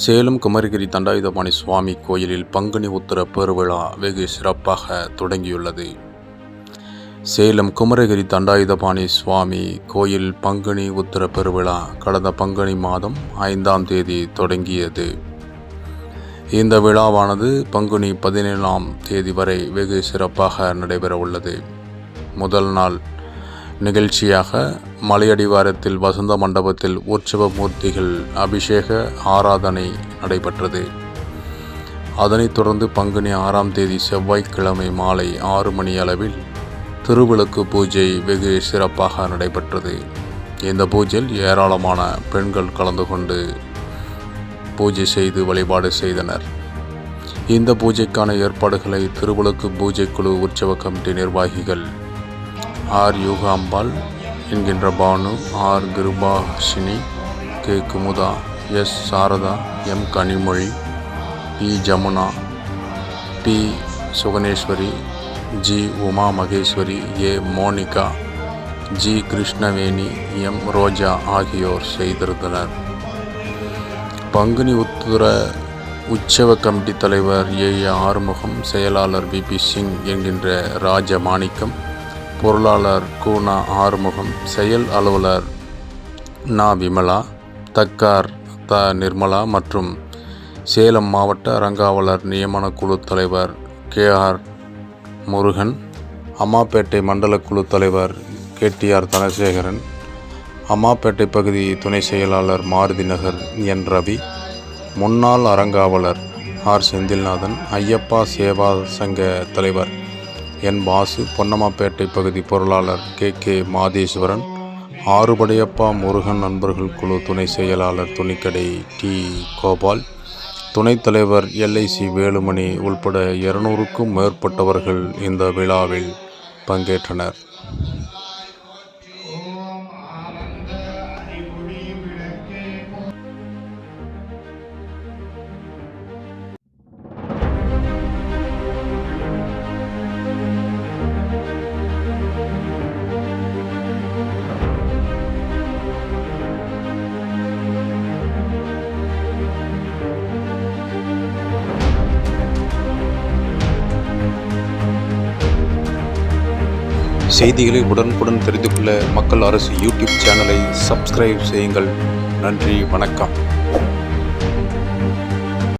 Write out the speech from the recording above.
சேலம் குமரிகிரி தண்டாயுதபாணி சுவாமி கோயிலில் பங்குனி உத்திர பெருவிழா வெகு சிறப்பாக தொடங்கியுள்ளது. சேலம் குமரிகிரி தண்டாயுதபாணி சுவாமி கோயில் பங்குனி உத்திர பெருவிழா கடந்த பங்குனி மாதம் 5ஆம் தேதி தொடங்கியது. இந்த விழாவானது பங்குனி 17ஆம் தேதி வரை வெகு சிறப்பாக நடைபெற உள்ளது. முதல் நாள் நிகழ்ச்சியாக மலையடிவாரத்தில் வசந்த மண்டபத்தில் உற்சவ மூர்த்திகள் அபிஷேக ஆராதனை நடைபெற்றது. அதனைத் தொடர்ந்து பங்குனி 6ஆம் தேதி செவ்வாய்க்கிழமை மாலை 6 மணி அளவில் திருவிளக்கு பூஜை வெகு சிறப்பாக நடைபெற்றது. இந்த பூஜையில் ஏராளமான பெண்கள் கலந்து கொண்டு பூஜை செய்து வழிபாடு செய்தனர். இந்த பூஜைக்கான ஏற்பாடுகளை திருவிளக்கு பூஜை குழு உற்சவ கமிட்டி நிர்வாகிகள் ஆர் யூகாம்பாள் என்கின்ற Banu, R Kirubashini, K Kumudha, S Saradha, M Kanimozhi, P Jamuna, P Suganeswari, G Uma Maheswari, A Monika, G Krishnaveni, M Roja ஆகியோர் செய்திருந்தனர். பங்குனி உத்திர உற்சவ கமிட்டி தலைவர் ஏ ஆறுமுகம், செயலாளர் பி சிங் என்கின்ற ராஜமாணிக்கம், பொருளாளர் கூனா ஆறுமுகம், செயல் அலுவலர் நா விமலா, தக்கார் த நிர்மலா மற்றும் சேலம் மாவட்ட அறங்காவலர் நியமன குழு தலைவர் KR முருகன், அம்மாப்பேட்டை மண்டல குழு தலைவர் KTR தனசேகரன், அம்மாப்பேட்டை பகுதி துணை செயலாளர் மாருதி நகர் என் ரவி, முன்னாள் அறங்காவலர் ஆர் செந்தில்நாதன், ஐயப்பா சேவா சங்க தலைவர் என் பாசு, பொன்னம்மாப்பேட்டை பகுதி பொருளாளர் KK மாதேஸ்வரன், ஆறுபடையப்பா முருகன் நண்பர்கள் குழு துணை செயலாளர் துணிக்கடை டி கோபால், துணைத் தலைவர் LIC வேலுமணி உள்பட 200க்கும் மேற்பட்டவர்கள் இந்த விழாவில் பங்கேற்றனர். செய்திகளை உடனுக்குடன் தெரிந்து கொள்ள மக்கள் அரசு யூடியூப் சேனலை சப்ஸ்கிரைப் செய்யுங்கள். நன்றி, வணக்கம்.